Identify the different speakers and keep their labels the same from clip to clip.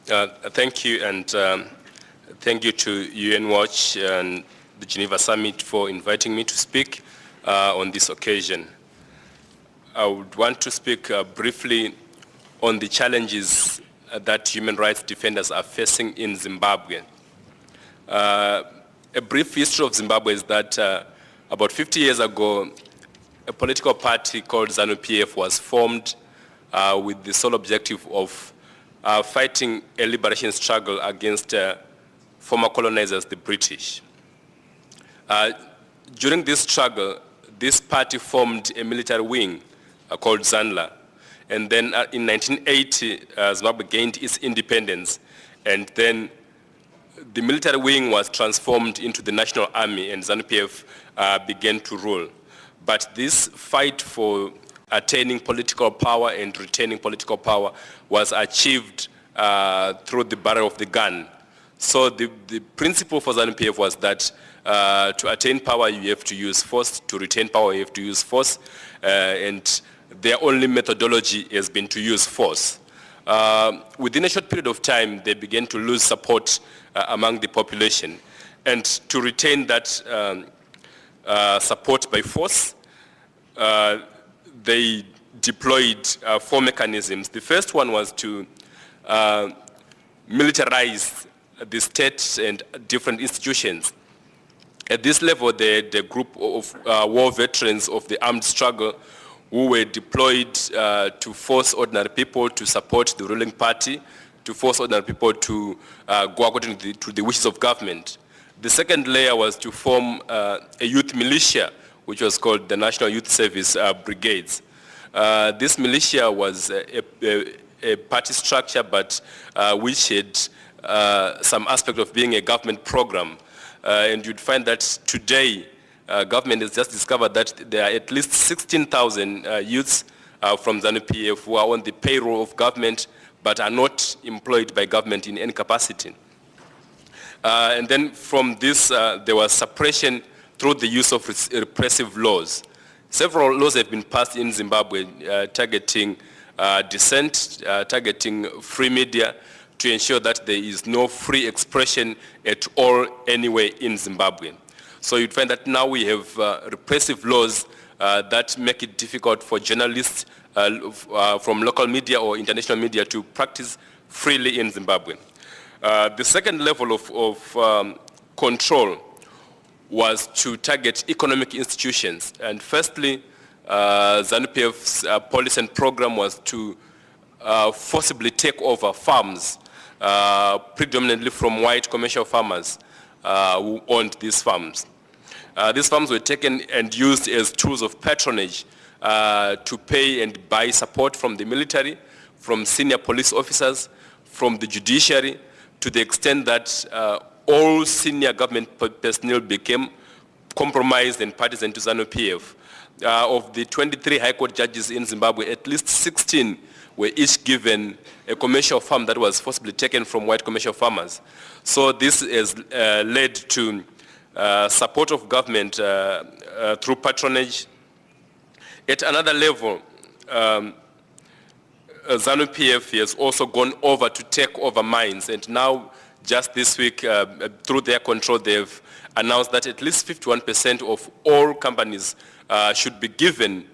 Speaker 1: Thank you, and thank you to UN Watch and the Geneva Summit for inviting me to speak on this occasion. I would want to speak briefly on the challenges that human rights defenders are facing in Zimbabwe. A brief history of Zimbabwe is that about 50 years ago, a political party called ZANU-PF was formed with the sole objective of fighting a liberation struggle against former colonizers, the British. During this struggle, this party formed a military wing called ZANLA. And then in 1980, Zimbabwe gained its independence. And then the military wing was transformed into the National Army, and ZANU-PF began to rule. But this fight for attaining political power and retaining political power was achieved through the barrel of the gun. So the principle for ZANU-PF was that to attain power, you have to use force. To retain power, you have to use force. And their only methodology has been to use force. Within a short period of time, they began to lose support among the population. And to retain that support by force, they deployed 4 mechanisms. The first one was to militarize the state and different institutions. At this level, the group of war veterans of the armed struggle who were deployed to force ordinary people to support the ruling party, to force ordinary people to go according to the wishes of government. The second layer was to form a youth militia, which was called the National Youth Service Brigades. This militia was a party structure, but which had some aspect of being a government program. And you'd find that today, government has just discovered that there are at least 16,000 youths from ZANU-PF who are on the payroll of government, but are not employed by government in any capacity. And then from this, there was suppression through the use of repressive laws. Several laws have been passed in Zimbabwe targeting dissent, targeting free media, to ensure that there is no free expression at all anywhere in Zimbabwe. So you'd find that now we have repressive laws that make it difficult for journalists from local media or international media to practice freely in Zimbabwe. The second level of control was to target economic institutions. And firstly, ZANU-PF's policy and program was to forcibly take over farms, predominantly from white commercial farmers who owned these farms. These farms were taken and used as tools of patronage to pay and buy support from the military, from senior police officers, from the judiciary, to the extent that all senior government personnel became compromised and partisan to ZANU-PF. Of the 23 High Court judges in Zimbabwe, at least 16 were each given a commercial farm that was forcibly taken from white commercial farmers. So this has led to support of government through patronage. At another level, ZANU-PF has also gone over to take over mines, and now just this week, through their control, they've announced that at least 51% of all companies should be given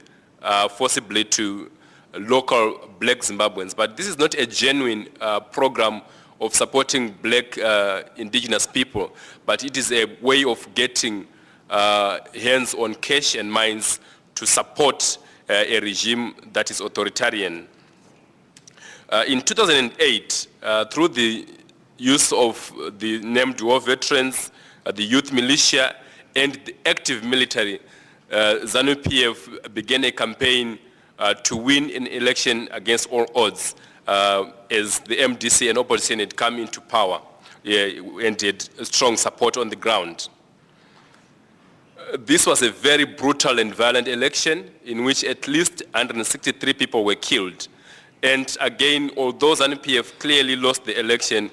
Speaker 1: forcibly to local black Zimbabweans. But this is not a genuine program of supporting black indigenous people, but it is a way of getting hands on cash and mines to support a regime that is authoritarian. In 2008, through the use of the named war veterans, the youth militia, and the active military, ZANU-PF began a campaign to win an election against all odds as the MDC and opposition had come into power and had strong support on the ground. This was a very brutal and violent election in which at least 163 people were killed. And again, although ZANU-PF clearly lost the election,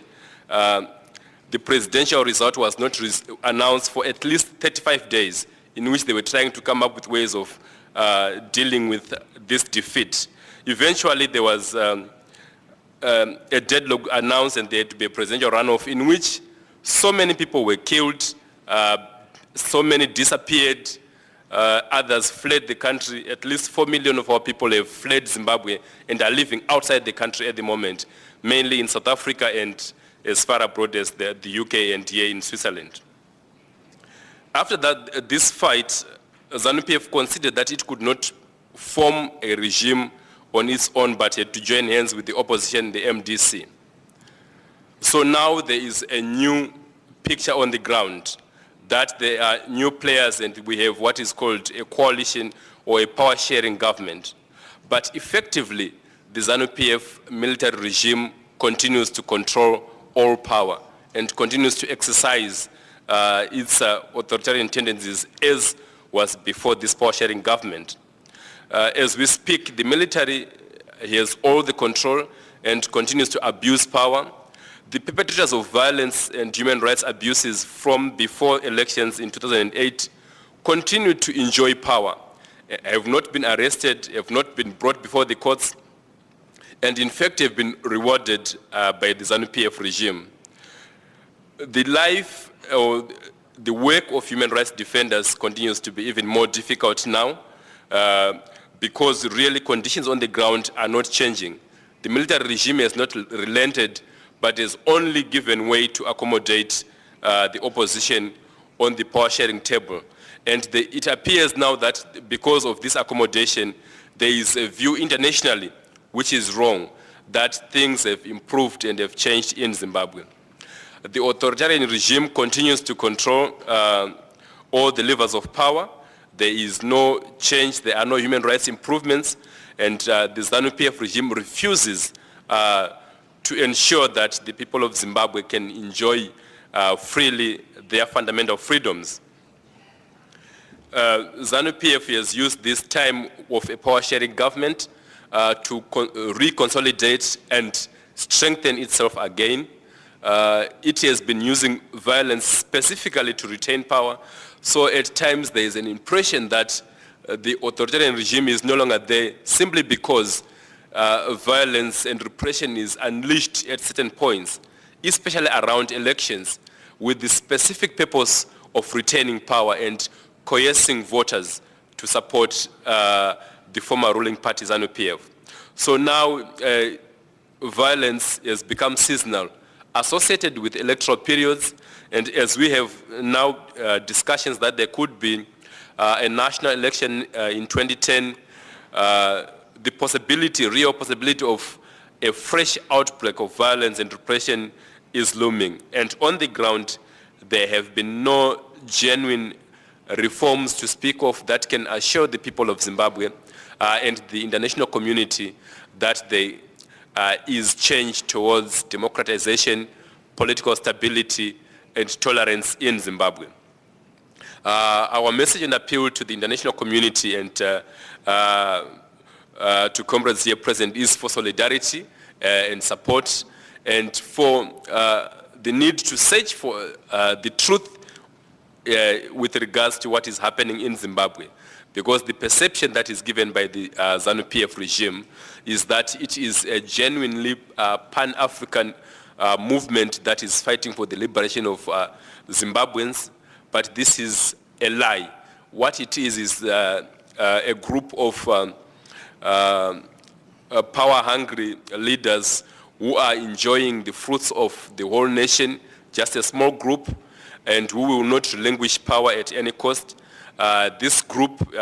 Speaker 1: the presidential result was not announced for at least 35 days, in which they were trying to come up with ways of dealing with this defeat. Eventually, there was a deadlock announced and there had to be a presidential runoff in which so many people were killed, so many disappeared, others fled the country. At least 4 million of our people have fled Zimbabwe and are living outside the country at the moment, mainly in South Africa and as far abroad as the UK and here in Switzerland. After that, this fight, ZANU-PF considered that it could not form a regime on its own, but had to join hands with the opposition, the MDC. So now there is a new picture on the ground, that there are new players and we have what is called a coalition or a power-sharing government. But effectively, the ZANU-PF military regime continues to control all power and continues to exercise its authoritarian tendencies as was before this power-sharing government. As we speak, the military has all the control and continues to abuse power. The perpetrators of violence and human rights abuses from before elections in 2008 continue to enjoy power, have not been arrested, have not been brought before the courts, and in fact have been rewarded by the ZANU-PF regime. The life or the work of human rights defenders continues to be even more difficult now because really conditions on the ground are not changing. The military regime has not relented, but has only given way to accommodate the opposition on the power-sharing table. And it appears now that because of this accommodation, there is a view internationally, which is wrong, that things have improved and have changed in Zimbabwe. The authoritarian regime continues to control all the levers of power. There is no change, there are no human rights improvements, and the ZANU-PF regime refuses to ensure that the people of Zimbabwe can enjoy freely their fundamental freedoms. ZANU-PF has used this time of a power-sharing government to reconsolidate and strengthen itself again. It has been using violence specifically to retain power, so at times there is an impression that the authoritarian regime is no longer there simply because violence and repression is unleashed at certain points, especially around elections, with the specific purpose of retaining power and coercing voters to support the former ruling party ZANU-PF. So now violence has become seasonal, associated with electoral periods, and as we have now discussions that there could be a national election in 2010, the possibility, real possibility of a fresh outbreak of violence and repression is looming. And on the ground, there have been no genuine reforms to speak of that can assure the people of Zimbabwe and the international community that there is change towards democratization, political stability, and tolerance in Zimbabwe. Our message and appeal to the international community and to comrades here present is for solidarity and support, and for the need to search for the truth with regards to what is happening in Zimbabwe. Because the perception that is given by the ZANU-PF regime is that it is a genuinely pan-African movement that is fighting for the liberation of Zimbabweans, but this is a lie. What it is a group of power-hungry leaders who are enjoying the fruits of the whole nation, just a small group, and who will not relinquish power at any cost. This group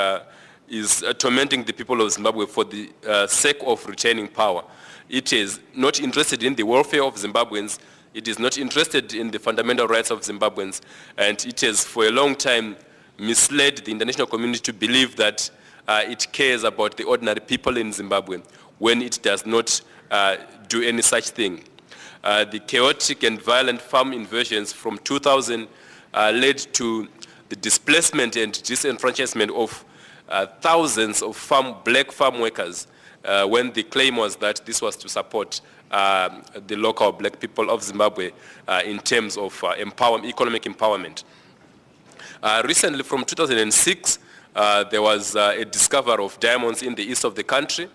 Speaker 1: is tormenting the people of Zimbabwe for the sake of retaining power. It is not interested in the welfare of Zimbabweans. It is not interested in the fundamental rights of Zimbabweans. And it has for a long time misled the international community to believe that it cares about the ordinary people in Zimbabwe when it does not do any such thing. The chaotic and violent farm invasions from 2000 led to the displacement and disenfranchisement of thousands of black farm workers when the claim was that this was to support the local black people of Zimbabwe in terms of economic empowerment. Recently, from 2006, there was a discovery of diamonds in the east of the country,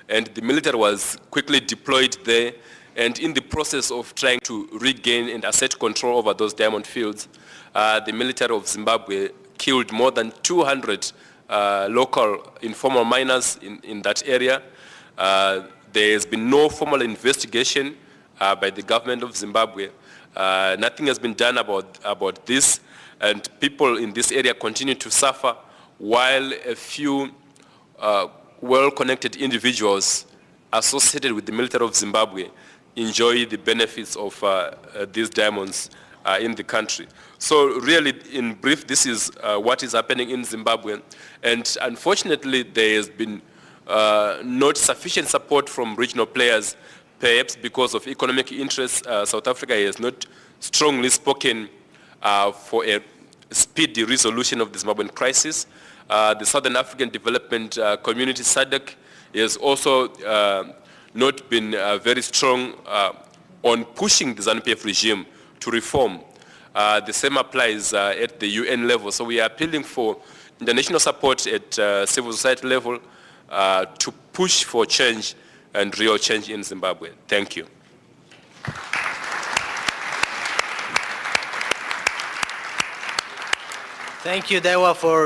Speaker 1: and the military was quickly deployed there And in the process of trying to regain and assert control over those diamond fields, the military of Zimbabwe killed more than 200 local informal miners in that area. There has been no formal investigation by the government of Zimbabwe. Nothing has been done about this, and people in this area continue to suffer while a few well-connected individuals associated with the military of Zimbabwe enjoy the benefits of these diamonds in the country. So really, in brief, this is what is happening in Zimbabwe. And unfortunately, there has been not sufficient support from regional players, perhaps because of economic interests. South Africa has not strongly spoken for a speedy resolution of the Zimbabwean crisis. The Southern African Development Community, SADC, has also not been very strong on pushing the ZANU-PF regime to reform. The same applies at the UN level. So we are appealing for international support at civil society level to push for change and real change in Zimbabwe. Thank you.
Speaker 2: Thank you, Dewa, for